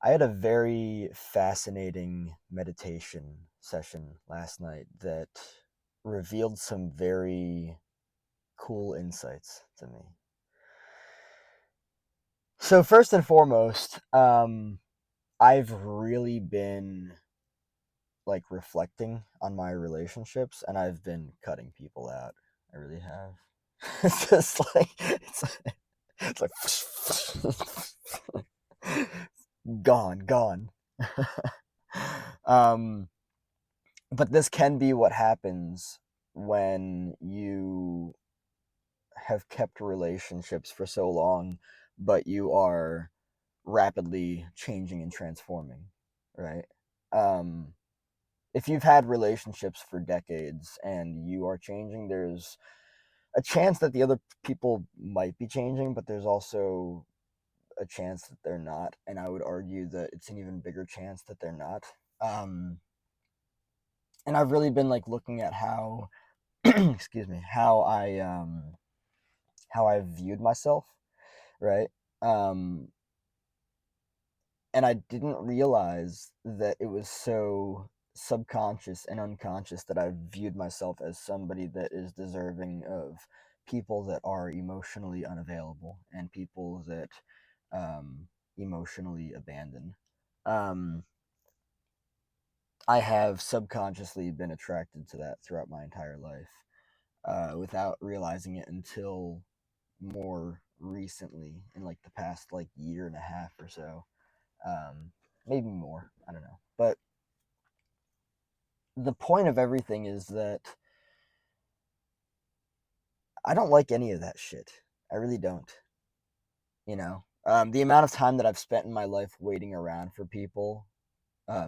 I had a very fascinating meditation session last night that revealed some very cool insights to me. So first and foremost, I've really been like reflecting on my relationships, and I've been cutting people out. I really have. It's just like it's like gone, gone. um, but this can be what happens when you have kept relationships for so long, but you are rapidly changing and transforming, right? Um, if you've had relationships for decades and you are changing, there's a chance that the other people might be changing, but there's also a chance that they're not. And I would argue that it's an even bigger chance that they're not. Um, and I've really been like looking at how, excuse me, how I viewed myself, right? Um, and I didn't realize that it was so subconscious and unconscious that I viewed myself as somebody that is deserving of people that are emotionally unavailable and people that emotionally abandon. Um, I have subconsciously been attracted to that throughout my entire life without realizing it until more recently in like the past like year and a half or so, um, maybe more. I don't know. But the point of everything is that I don't like any of that shit. I really don't. The amount of time that I've spent in my life waiting around for people,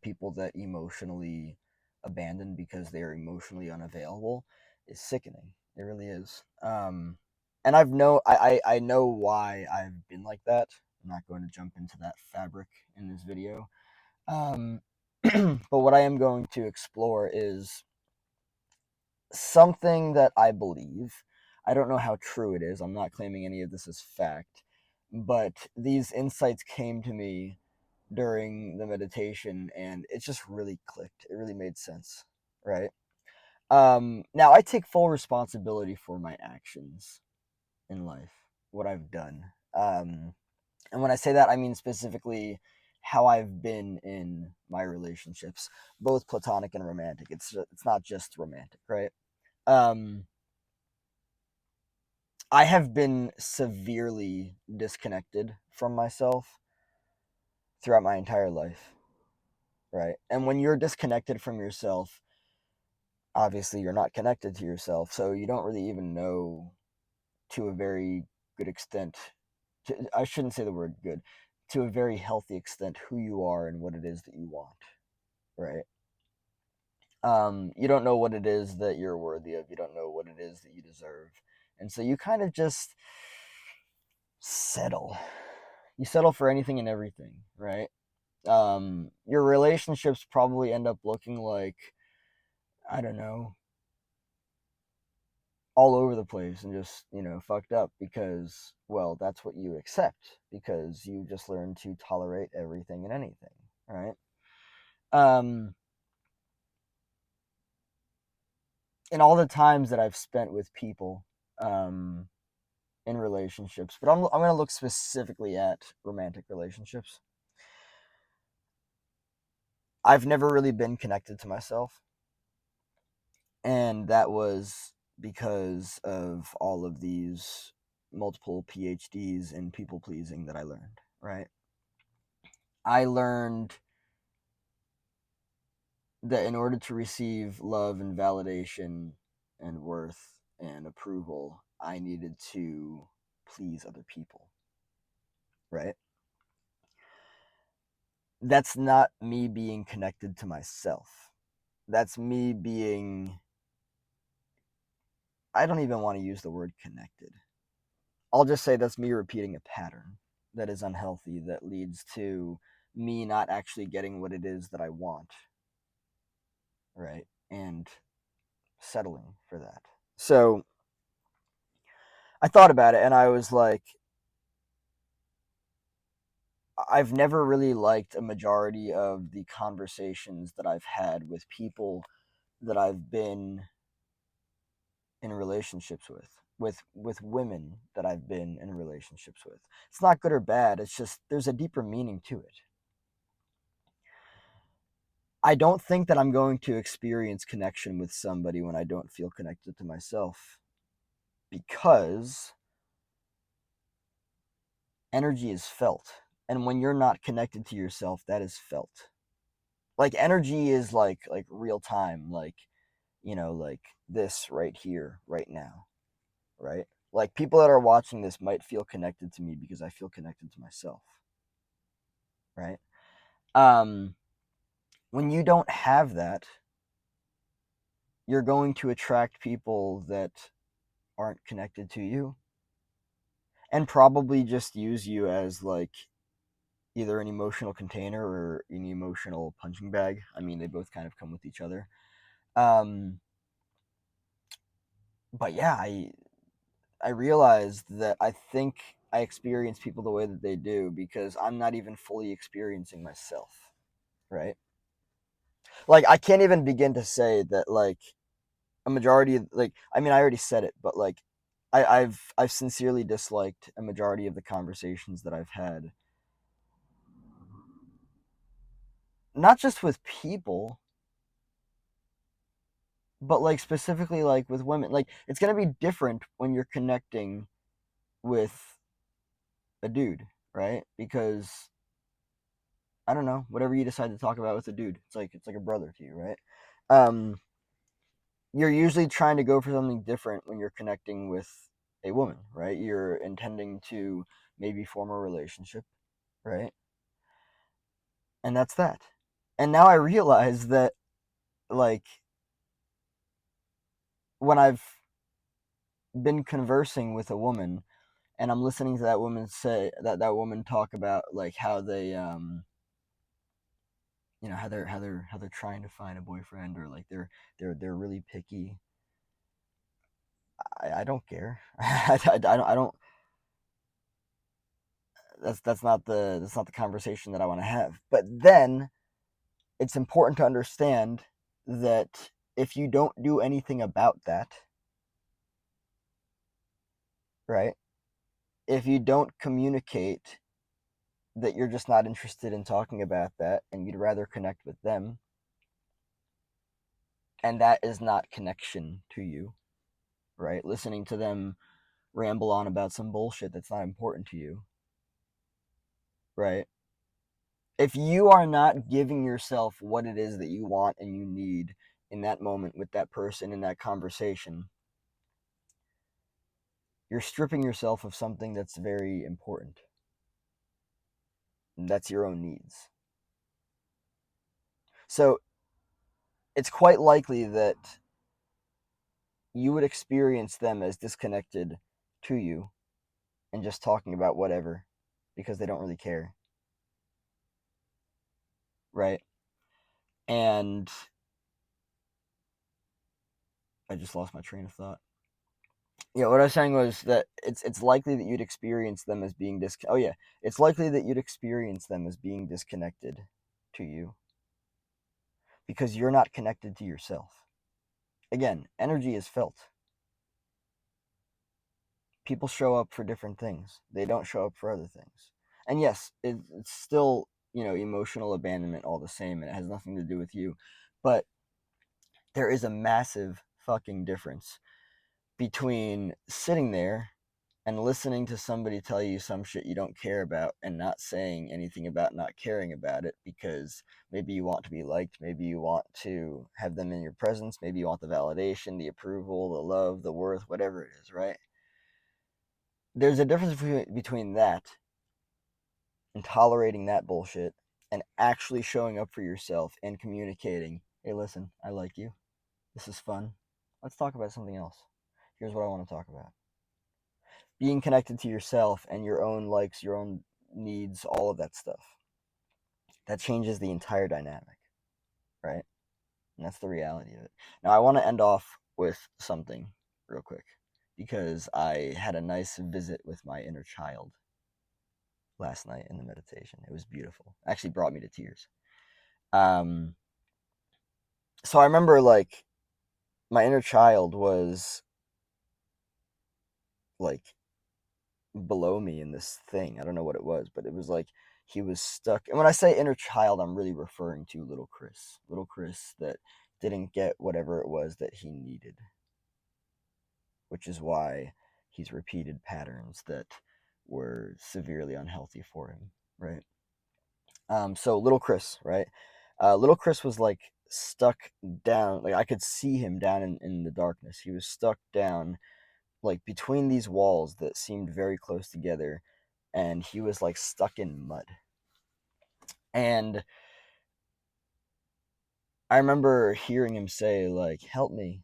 people that emotionally abandon because they are emotionally unavailable, is sickening. It really is. And I know why I've been like that. I'm not going to jump into that fabric in this video. Um, but what I am going to explore is something that I believe. I don't know how true it is. I'm not claiming any of this is fact, but these insights came to me during the meditation and it just really clicked. It really made sense, right? Now I take full responsibility for my actions in life, what I've done. And when I say that, I mean specifically how I've been in my relationships, both platonic and romantic. It's not just romantic, right? Um, I have been severely disconnected from myself throughout my entire life, right? And when you're disconnected from yourself, obviously you're not connected to yourself, so you don't really even know to a very good extent. I shouldn't say the word good, to a very healthy extent, who you are and what it is that you want, right? You don't know what it is that you're worthy of. You don't know what it is that you deserve, and so you kind of just settle. You settle for anything and everything, right? Your relationships probably end up looking like, I don't know, all over the place and just, fucked up because, well, that's what you accept because you just learn to tolerate everything and anything, right? Um, in all the times that I've spent with people, um, in relationships, but I'm going to look specifically at romantic relationships. I've never really been connected to myself, and that was because of all of these multiple PhDs in people pleasing that I learned, right? I learned that in order to receive love and validation and worth and approval, I needed to please other people, right? That's not me being connected to myself. That's me being, I don't even want to use the word connected. I'll just say that's me repeating a pattern that is unhealthy that leads to me not actually getting what it is that I want, right? And settling for that. So I thought about it and I was like, I've never really liked a majority of the conversations that I've had with people that I've been in relationships with women that I've been in relationships with. It's not good or bad, it's just there's a deeper meaning to it. I don't think that I'm going to experience connection with somebody when I don't feel connected to myself, because energy is felt. And when you're not connected to yourself, that is felt. Like energy is like real time, like, like this right here, right now, right? Like people that are watching this might feel connected to me because I feel connected to myself, right? Um when you don't have that, you're going to attract people that aren't connected to you and probably just use you as like either an emotional container or an emotional punching bag. I mean, they both kind of come with each other. Um, but yeah, I realized that I think I experience people the way that they do because I'm not even fully experiencing myself, right? Like I can't even begin to say that like a majority of like I mean I already said it, but like I've sincerely disliked a majority of the conversations that I've had, not just with people, but like specifically like with women. Like it's gonna be different when you're connecting with a dude, right? Because I don't know, whatever you decide to talk about with a dude, it's like a brother to you, right? Um, you're usually trying to go for something different when you're connecting with a woman, right? You're intending to maybe form a relationship, right? And that's that. And now I realize that like when I've been conversing with a woman and I'm listening to that woman say that woman talk about like how they how they're trying to find a boyfriend, or like they're really picky. I don't care. I don't. That's not the conversation that I want to have. But then it's important to understand that if you don't do anything about that, right? If you don't communicate that you're just not interested in talking about that and you'd rather connect with them, and that is not connection to you, right? Listening to them ramble on about some bullshit that's not important to you, right? If you are not giving yourself what it is that you want and you need in that moment with that person in that conversation, you're stripping yourself of something that's very important. And that's your own needs. So it's quite likely that you would experience them as disconnected to you and just talking about whatever because they don't really care, right? And I just lost my train of thought. Yeah, what I was saying was that it's likely that you'd experience them as being oh yeah, it's likely that you'd experience them as being disconnected to you because you're not connected to yourself. Again, energy is felt. People show up for different things. They don't show up for other things. And yes, it's still, emotional abandonment all the same, and it has nothing to do with you. But there is a massive fucking difference between sitting there and listening to somebody tell you some shit you don't care about and not saying anything about not caring about it because maybe you want to be liked, maybe you want to have them in your presence, maybe you want the validation, the approval, the love, the worth, whatever it is, right? There's a difference between that and tolerating that bullshit and actually showing up for yourself and communicating, hey, listen, I like you. This is fun. Let's talk about something else. Here's what I want to talk about. Being connected to yourself and your own likes, your own needs, all of that stuff. That changes the entire dynamic, right? And that's the reality of it. Now, I want to end off with something real quick because I had a nice visit with my inner child last night in the meditation. It was beautiful. Actually brought me to tears. Um, so I remember like my inner child was like below me in this thing. I don't know what it was, but it was like he was stuck. And when I say inner child, I'm really referring to little Chris that didn't get whatever it was that he needed, which is why he's repeated patterns that were severely unhealthy for him, right? So little Chris, right? Little Chris was like stuck down. Like I could see him down in the darkness. He was stuck down like between these walls that seemed very close together, and he was like stuck in mud. And I remember hearing him say like, "Help me,"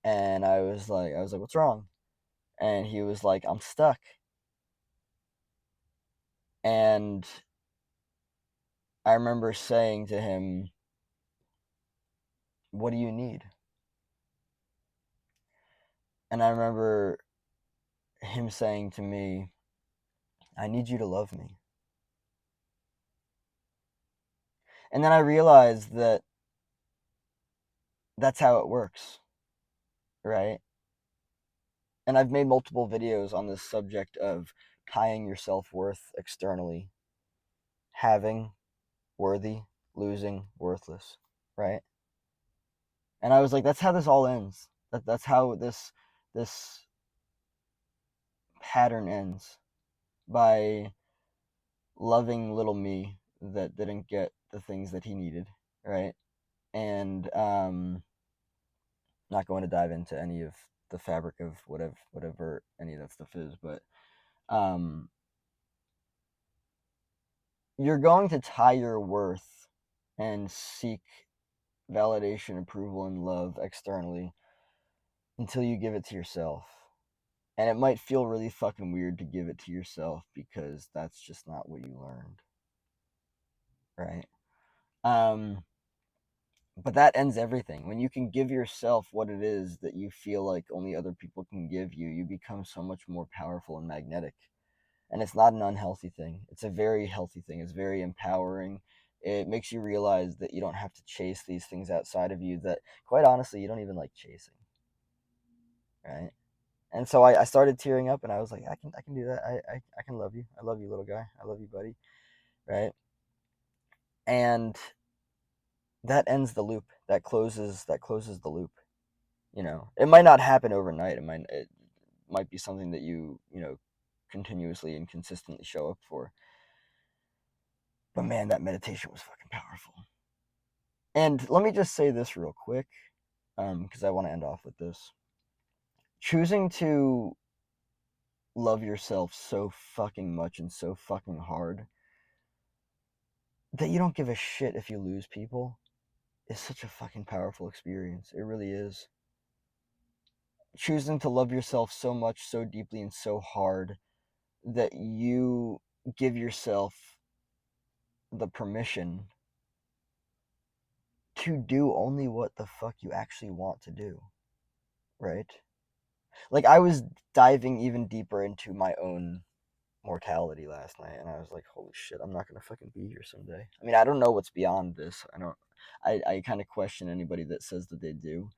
and I was like, "What's wrong?" And he was like, "I'm stuck." And I remember saying to him, "What do you need?" And I remember him saying to me, "I need you to love me." And then I realized that that's how it works, right? And I've made multiple videos on this subject of tying your self-worth externally, having, worthy, losing, worthless, right? And I was like, that's how this all ends. That's how this pattern ends, by loving little me that didn't get the things that he needed, right? And not going to dive into any of the fabric of whatever any of that stuff is, but um, you're going to tie your worth and seek validation, approval, and love externally until you give it to yourself. And it might feel really fucking weird to give it to yourself because that's just not what you learned, right? Um, but that ends everything. When you can give yourself what it is that you feel like only other people can give you, you become so much more powerful and magnetic. And it's not an unhealthy thing. It's a very healthy thing. It's very empowering. It makes you realize that you don't have to chase these things outside of you that, quite honestly, you don't even like chasing, right? And so I started tearing up, and I was like, I can do that. I can love you. I love you, little guy. I love you, buddy, right? And that ends the loop. That closes the loop. It might not happen overnight. It might be something that you continuously and consistently show up for. But man, that meditation was fucking powerful. And let me just say this real quick, because I want to end off with this. Choosing to love yourself so fucking much and so fucking hard that you don't give a shit if you lose people is such a fucking powerful experience. It really is. Choosing to love yourself so much, so deeply, and so hard that you give yourself the permission to do only what the fuck you actually want to do, right? Like, I was diving even deeper into my own mortality last night, and I was like, holy shit, I'm not gonna fucking be here someday. I mean, I don't know what's beyond this. I kind of question anybody that says that they do.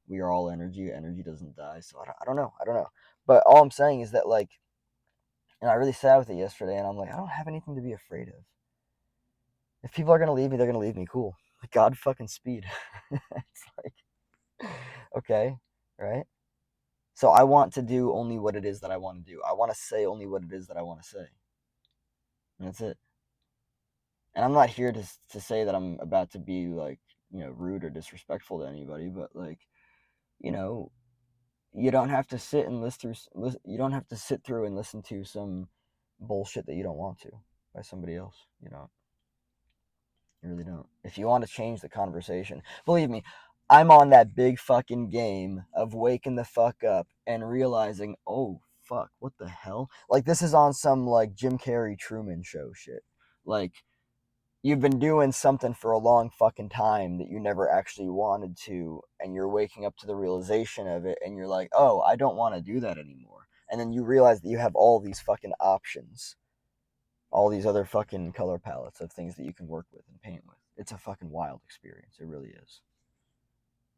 We are all energy. Energy doesn't die. So I don't know. But all I'm saying is that, like, and I really sat with it yesterday, and I'm like, I don't have anything to be afraid of. If people are gonna leave me, they're gonna leave me. Cool. Like, God fucking speed. It's like, okay, right? So I want to do only what it is that I want to do. I want to say only what it is that I want to say. And that's it. And I'm not here to say that I'm about to be like, rude or disrespectful to anybody, but like, you know, you don't have to sit and you don't have to sit through and listen to some bullshit that you don't want to by somebody else. You really don't. If you want to change the conversation, believe me, I'm on that big fucking game of waking the fuck up and realizing, oh fuck, what the hell? Like, this is on some like Jim Carrey Truman Show shit. Like, you've been doing something for a long fucking time that you never actually wanted to, and you're waking up to the realization of it, and you're like, oh, I don't want to do that anymore. And then you realize that you have all these fucking options. all these other fucking color palettes of things that you can work with and paint with. It's a fucking wild experience. It really is.